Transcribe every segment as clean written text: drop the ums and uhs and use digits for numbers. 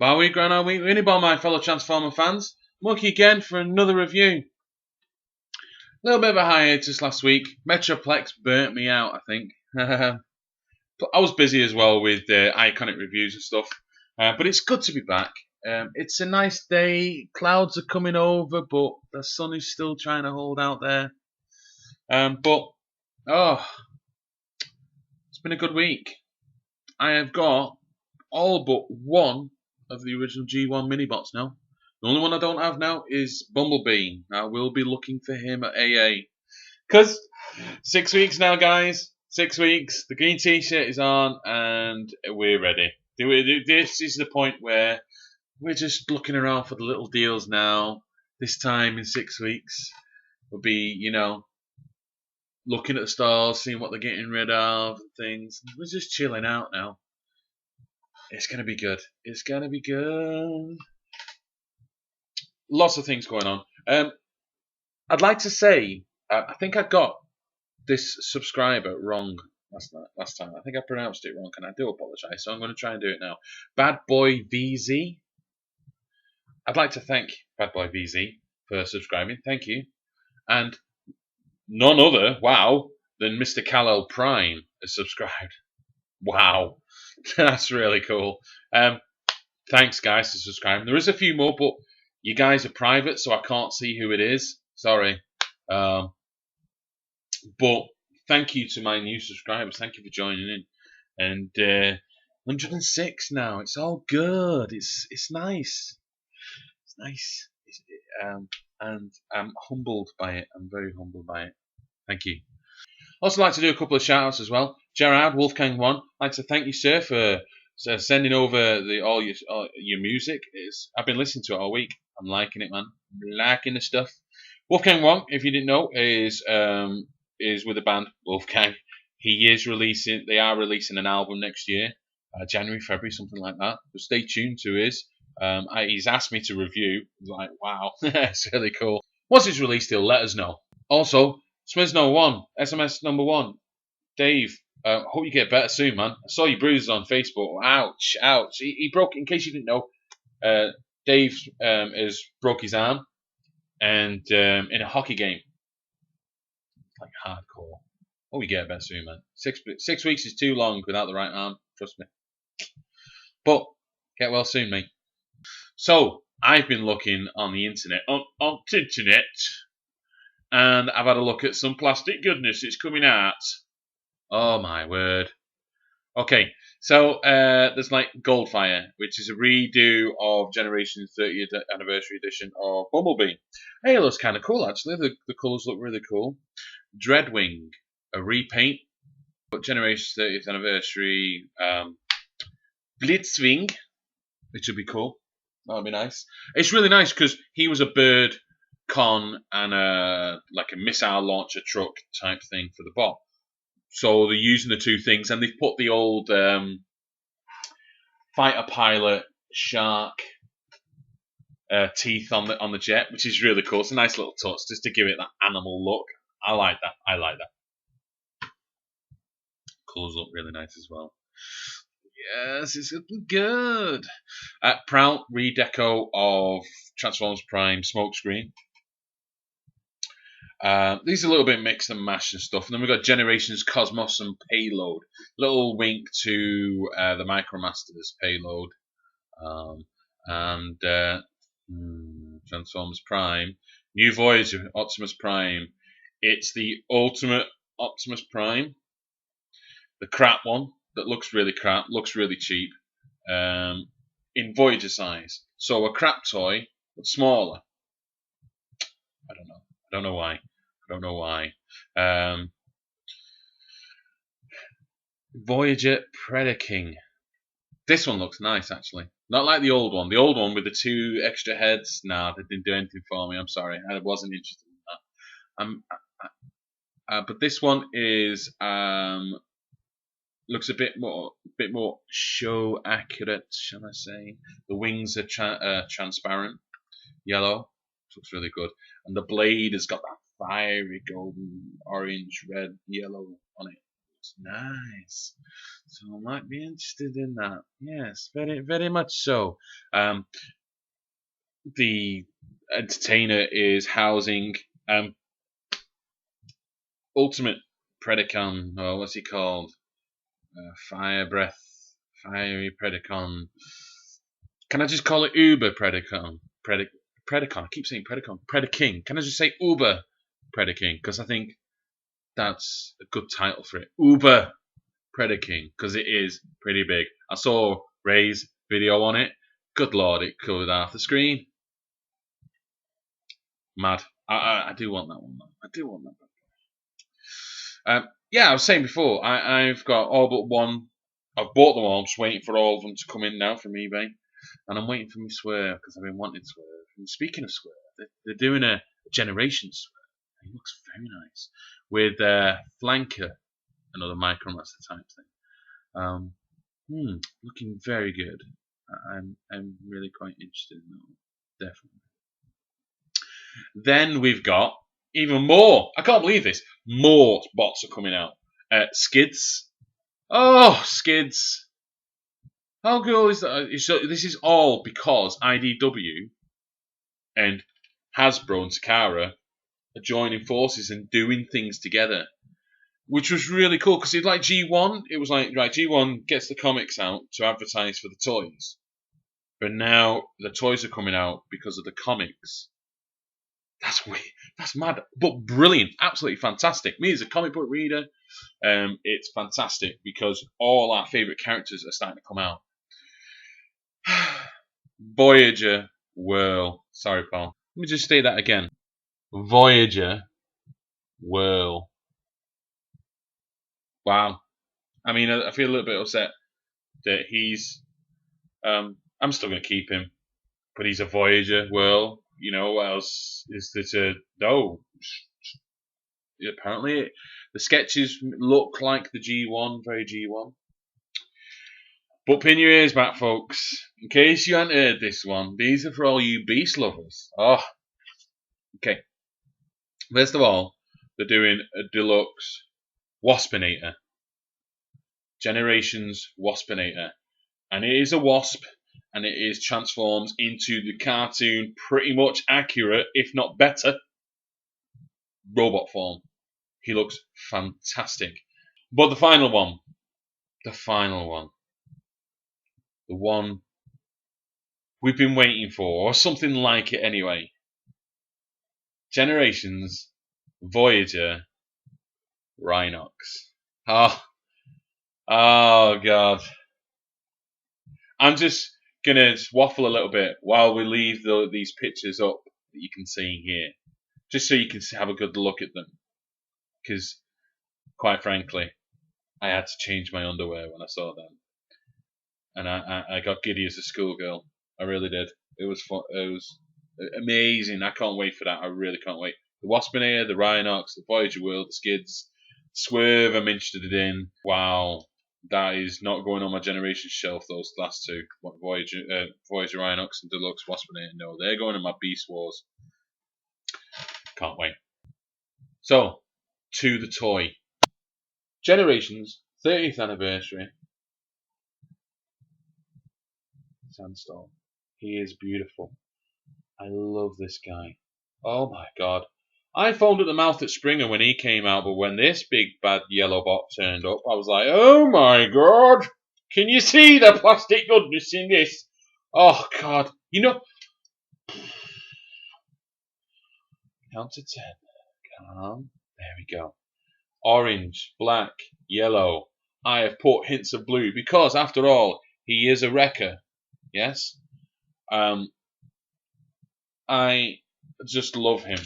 Bar week, Groundhog Week, Uniball, my fellow Transformer fans. Monkey again for another review. A little bit of a hiatus last week. Metroplex burnt me out, I think. But I was busy as well with iconic reviews and stuff. But it's good to be back. It's a nice day. Clouds are coming over, but the sun is still trying to hold out there. It's been a good week. I have got all but one of the original G1 minibots now. The only one I don't have now is Bumblebee. I will be looking for him at AA. Because 6 weeks now, guys. 6 weeks. The green t-shirt is on and we're ready. This is the point where we're just looking around for the little deals now. This time in 6 weeks, we'll be, looking at the stores, seeing what they're getting rid of and things. We're just chilling out now. It's going to be good. It's going to be good. Lots of things going on. I'd like to say, I think I got this subscriber wrong last time. I think I pronounced it wrong, and I do apologise. So I'm going to try and do it now. Bad Boy VZ. I'd like to thank Bad Boy VZ for subscribing. Thank you. And none other, than Mr. Kal-El Prime has subscribed. Wow. That's really cool. Thanks, guys, for subscribing. There is a few more, but you guys are private, so I can't see who it is. Sorry. But thank you to my new subscribers. Thank you for joining in. And 106 now. It's all good. It's nice. It's nice. And I'm humbled by it. I'm very humbled by it. Thank you. Also like to do a couple of shout outs as well. Gerard Wolfgang 1, I'd like to thank you, sir, for sending over all your music. I've been listening to it all week. I'm liking it, man. I'm liking the stuff. Wolfgang 1, if you didn't know, is with the band Wolfgang. They are releasing an album next year, January, February, something like that. So stay tuned to his. He's asked me to review. I'm like, wow, it's really cool. Once it's released, he'll let us know. Also, Smizno1, SMS number 1. Dave, hope you get better soon, man. I saw your bruises on Facebook. Ouch, ouch. He broke, in case you didn't know, Dave has broke his arm and in a hockey game. Like hardcore. Hope you get better soon, man. 6 weeks is too long without the right arm. Trust me. But get well soon, mate. So I've been looking on the internet, on internet, and I've had a look at some plastic goodness that's coming out. Oh my word. Okay, so there's like Goldfire, which is a redo of Generation's 30th anniversary edition of Bumblebee. Hey, it looks kind of cool actually. The colours look really cool. Dreadwing, a repaint, but Generation's 30th anniversary. Blitzwing, which would be cool. That would be nice. It's really nice because he was a bird con and like a missile launcher truck type thing for the bot. So they're using the two things, and they've put the old fighter pilot shark teeth on the jet, which is really cool. It's a nice little touch just to give it that animal look. I like that. Colours look really nice as well. Yes, it's good. Proud redeco of Transformers Prime Smokescreen. These are a little bit mixed and mashed and stuff. And then we've got Generations Cosmos and Payload. Little wink to the Micromasters Payload. Transformers Prime. New Voyager Optimus Prime. It's the ultimate Optimus Prime. The crap one that looks really crap, looks really cheap. In Voyager size. So a crap toy, but smaller. I don't know why. Voyager Predaking. This one looks nice, actually. Not like the old one. The old one with the 2 extra heads. Nah, they didn't do anything for me. I'm sorry. I wasn't interested in that. But this one is looks a bit more show accurate, shall I say? The wings are transparent, yellow. Looks really good, and the blade has got that fiery golden, orange, red, yellow on it. Nice. So I might be interested in that. Yes, very much so. The entertainer is housing Ultimate Predacon, or what's he called? Fire Breath, Fiery Predacon. Can I just call it Uber Predacon? Predacon. I keep saying Predacon. Predaking. Can I just say Uber Predaking? Because I think that's a good title for it. Uber Predaking, because it is pretty big. I saw Ray's video on it. Good lord, it covered half the screen. Mad. I do want that one though. I do want that one. Yeah, I was saying before, I've got all but one. I've bought them all. I'm just waiting for all of them to come in now from eBay. And I'm waiting for my Swerve because I've been wanting Swerve. And speaking of Swerve, they're doing a Generation Swerve. He looks very nice. With Flanker, another Micromaster type thing. Looking very good. I'm really quite interested in that one. Definitely. Then we've got even more. I can't believe this. More bots are coming out. Skids. Oh, Skids. How cool is that? So this is all because IDW and Hasbro and Takara are joining forces and doing things together, which was really cool because it's like G1. It was like, right, G1 gets the comics out to advertise for the toys, but now the toys are coming out because of the comics. That's weird. That's mad, but brilliant. Absolutely fantastic. Me as a comic book reader, it's fantastic because all our favourite characters are starting to come out. Voyager Whirl. Sorry, pal. Let me just say that again. Voyager Whirl. Wow. I mean, I feel a little bit upset that he's. I'm still going to keep him, but he's a Voyager Whirl. You know what else is there to know? Apparently, the sketches look like the G1, very G1. But pin your ears back, folks. In case you hadn't heard this one, these are for all you beast lovers. Oh, okay. First of all, they're doing a deluxe Waspinator. Generations Waspinator. And it is a wasp, and it is transforms into the cartoon pretty much accurate, if not better, robot form. He looks fantastic. But the final one, the one we've been waiting for, or something like it anyway. Generations Voyager Rhinox. Oh God. I'm just gonna waffle a little bit while we leave these pictures up that you can see here, just so you can have a good look at them. Because, quite frankly, I had to change my underwear when I saw them, and I got giddy as a schoolgirl. I really did. It was fun. It was amazing. I can't wait for that. I really can't wait. The Waspinator, the Rhinox, the Voyager World, the Skids, Swerve. I'm interested in. Wow. That is not going on my generation shelf. Those last two, Voyager Rhinox and Deluxe Waspinator. No, they're going in my Beast Wars. Can't wait. So, to the toy. Generations 30th anniversary. Sandstorm. He is beautiful. I love this guy. Oh my god. I foamed at the mouth at Springer when he came out, but when this big bad yellow bot turned up, I was like, oh my god! Can you see the plastic goodness in this? Oh god. You know. Count to 10. Calm. There we go. Orange, black, yellow. I have put hints of blue because, after all, he is a wrecker. Yes? I just love him.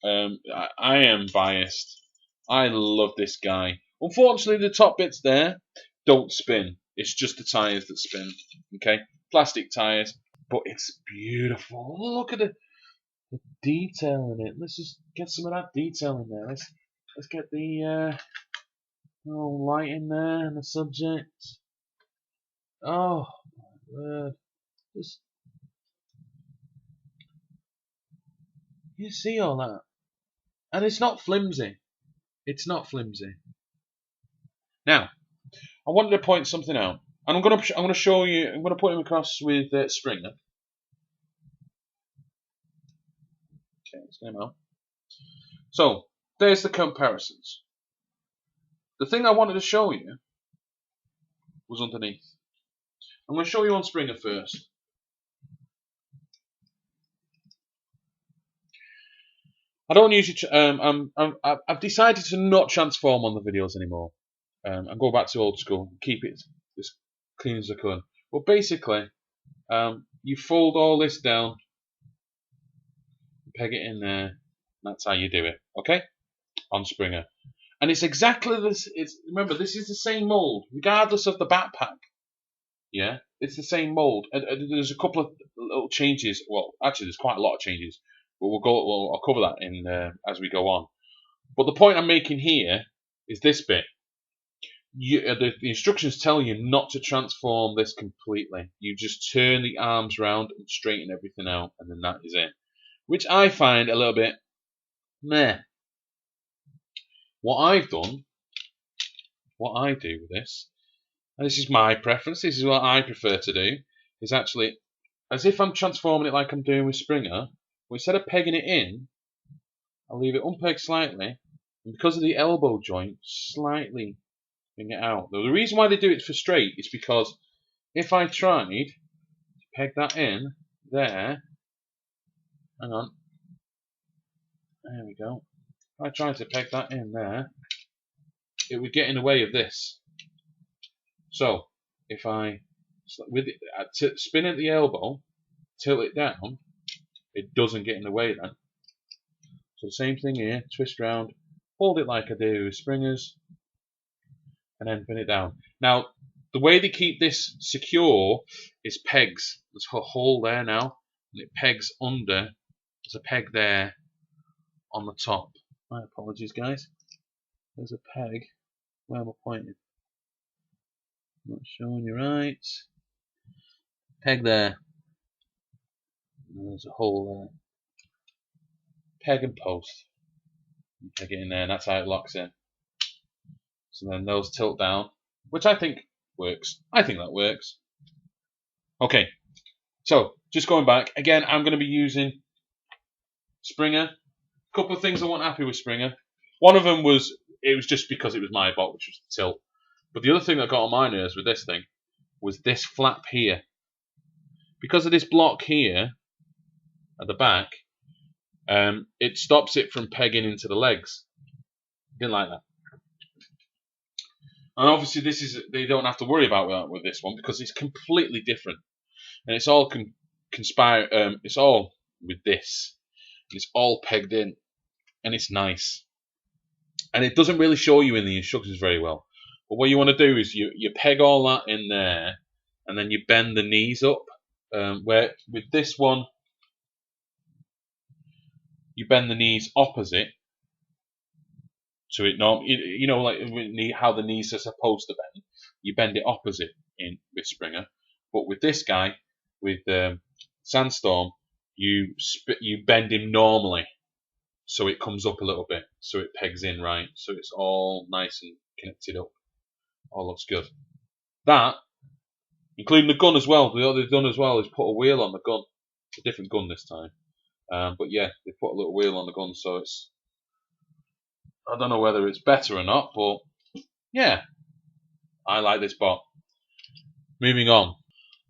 I am biased. I love this guy. Unfortunately, the top bits there don't spin. It's just the tyres that spin. Okay? Plastic tyres. But it's beautiful. Look at the detail in it. Let's just get some of that detail in there. Let's get the light in there and the subject. Oh, my word. Just, you see all that? And it's not flimsy. It's not flimsy. Now, I wanted to point something out, and I'm gonna show you. I'm gonna put him across with Springer. Okay, let's get him out. So there's the comparisons. The thing I wanted to show you was underneath. I'm going to show you on Springer first. I don't usually. I've decided to not transform on the videos anymore. And go back to old school. Keep it as clean as I can. But basically, you fold all this down, peg it in there. And that's how you do it. Okay, on Springer. And it's exactly this. Remember, this is the same mold, regardless of the backpack. Yeah, it's the same mold. And there's a couple of little changes. Well, actually, there's quite a lot of changes. But I'll cover that in as we go on. But the point I'm making here is this bit. The instructions tell you not to transform this completely. You just turn the arms round and straighten everything out, and then that is it. Which I find a little bit meh. What I've done, what I do with this, and this is my preference, this is what I prefer to do, is actually, as if I'm transforming it like I'm doing with Springer, but instead of pegging it in, I'll leave it unpegged slightly, and because of the elbow joint, slightly bring it out. Now, the reason why they do it for straight is because if I tried to peg that in there, hang on, there we go. If I tried to peg that in there, it would get in the way of this. So if I spin at the elbow, tilt it down, it doesn't get in the way then. So the same thing here, twist round, hold it like I do with Springers, and then pin it down. Now, the way they keep this secure is pegs. There's a hole there now, and it pegs under. There's a peg there on the top. My apologies, guys. There's a peg. Where am I pointing? Not showing you right. Peg there. And there's a hole there. Peg and post. You peg it in there, and that's how it locks in. So then those tilt down, which I think works. I think that works. Okay, so just going back again, I'm going to be using Springer. A couple of things I wasn't happy with Springer. One of them was it was just because it was my bot, which was the tilt. But the other thing that got on my nerves with this thing was this flap here. Because of this block here at the back, it stops it from pegging into the legs. Didn't like that. And obviously, they don't have to worry about that with this one because it's completely different, and it's all it's all with this, and it's all pegged in, and it's nice. And it doesn't really show you in the instructions very well. But what you want to do is you peg all that in there, and then you bend the knees up. Where with this one, you bend the knees opposite to it. You know, like how the knees are supposed to bend. You bend it opposite in with Springer, but with this guy, with Sandstorm, you bend him normally, so it comes up a little bit, so it pegs in right, so it's all nice and connected up. All looks good. That, including the gun as well. What they've done as well is put a wheel on the gun. It's a different gun this time. But yeah, they put a little wheel on the gun, so it's. I don't know whether it's better or not, but yeah, I like this bot. Moving on.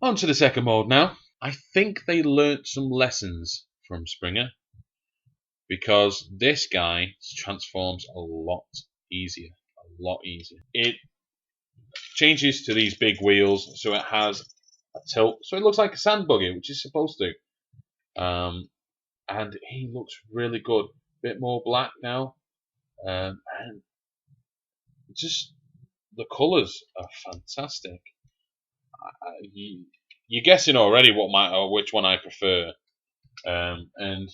On to the second mode now. I think they learnt some lessons from Springer, because this guy transforms a lot easier. A lot easier. It changes to these big wheels, so it has a tilt, so it looks like a sand buggy, which is supposed to. And he looks really good. Bit more black now, and just the colours are fantastic. You're guessing already which one I prefer. And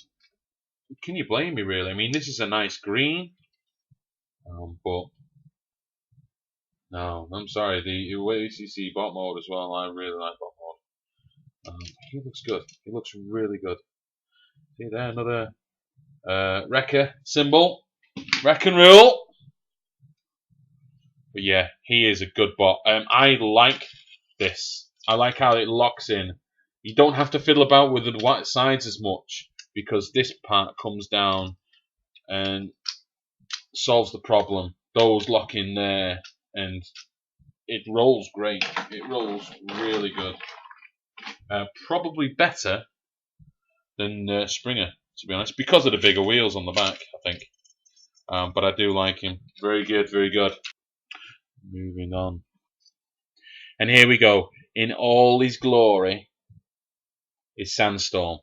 can you blame me, really? I mean, this is a nice green, but no, I'm sorry. The ACC bot mode as well. I really like bot mode. He looks good. He looks really good. See there, another Wrecker symbol. Wreck and rule. But yeah, he is a good bot. I like this. I like how it locks in. You don't have to fiddle about with the white sides as much because this part comes down and solves the problem. Those lock in there and it rolls great. It rolls really good. Probably better than Springer, to be honest, because of the bigger wheels on the back, I think. But I do like him. Very good, very good. Moving on. And here we go. In all his glory is Sandstorm.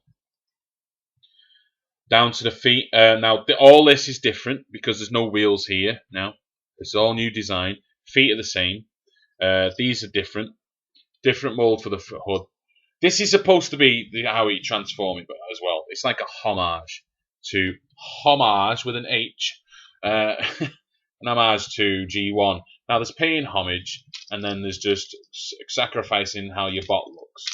Down to the feet. Now, all this is different because there's no wheels here now. It's all new design. Feet are the same. These are different. Different mold for the hood. This is supposed to be how he transformed it as well. It's like a homage to homage with an H, an homage to G1. Now there's paying homage, and then there's just sacrificing how your bot looks.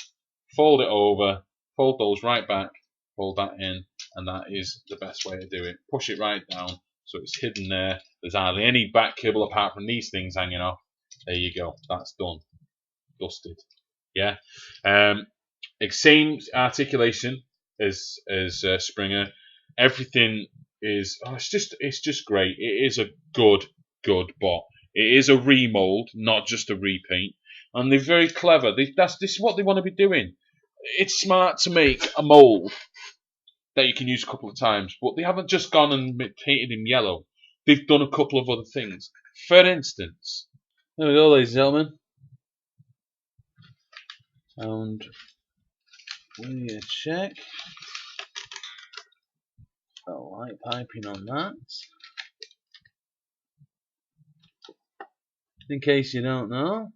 Fold it over, fold those right back, fold that in, and that is the best way to do it. Push it right down so it's hidden there. There's hardly any back kibble apart from these things hanging off. There you go. That's done. Dusted. Yeah. Same articulation as Springer. Everything is it's just great. It is a good bot. It is a remold, not just a repaint, and they're very clever. This is what they want to be doing. It's smart to make a mold that you can use a couple of times, but they haven't just gone and painted him yellow. They've done a couple of other things. For instance, there we go, ladies and gentlemen. And we check. Got light piping on that. In case you don't know.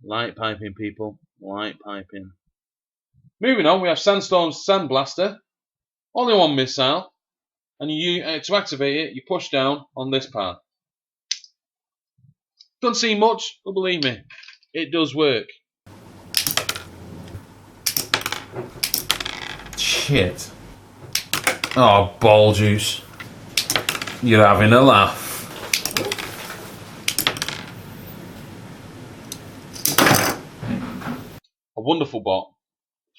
Light piping, people. Light piping. Moving on, we have Sandstorm's Sandblaster. Only one missile. And to activate it, you push down on this part. Don't seem much, but believe me, it does work. Shit. Oh, ball juice. You're having a laugh. A wonderful bot.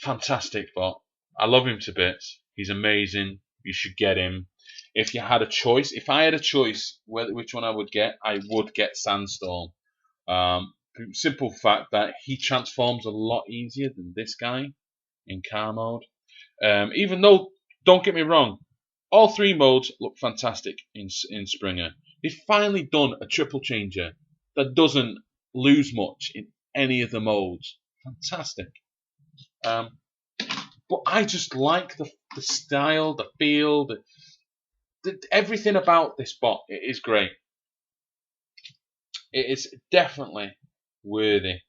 Fantastic bot. I love him to bits. He's amazing. You should get him. If you had a choice, if I had a choice which one I would get, I would get Sandstorm. Simple fact that he transforms a lot easier than this guy in car mode. Even though, don't get me wrong, all three modes look fantastic in Springer. They've finally done a triple changer that doesn't lose much in any of the modes. Fantastic. But I just like the style, the feel, everything about this bot. It is great. It is definitely worthy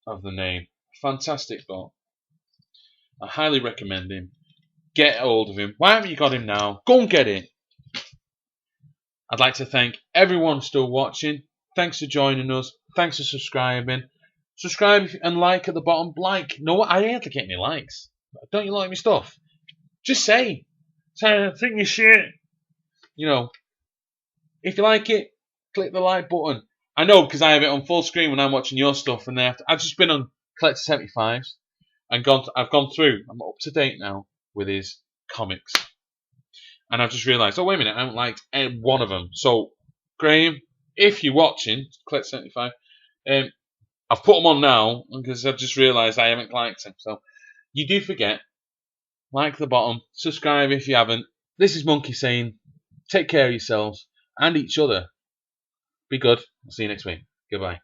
of the name. Fantastic bot. I highly recommend him. Get hold of him. Why haven't you got him now? Go and get it. I'd like to thank everyone still watching. Thanks for joining us. Thanks for subscribing. Subscribe and like at the bottom. Like. No, I ain't to get any likes. Don't you like my stuff? Just say I think you shit. You know, if you like it, click the like button. I know because I have it on full screen when I'm watching your stuff, and I've just been on Collector 75s and I've gone through. I'm up to date now with his comics, and I've just realised, oh wait a minute, I haven't liked one of them. So Graham, if you're watching Collector 75, I've put them on now because I've just realised I haven't liked them. So you do forget, like the bottom, subscribe if you haven't. This is Monkey saying, take care of yourselves and each other. Be good. I'll see you next week. Goodbye.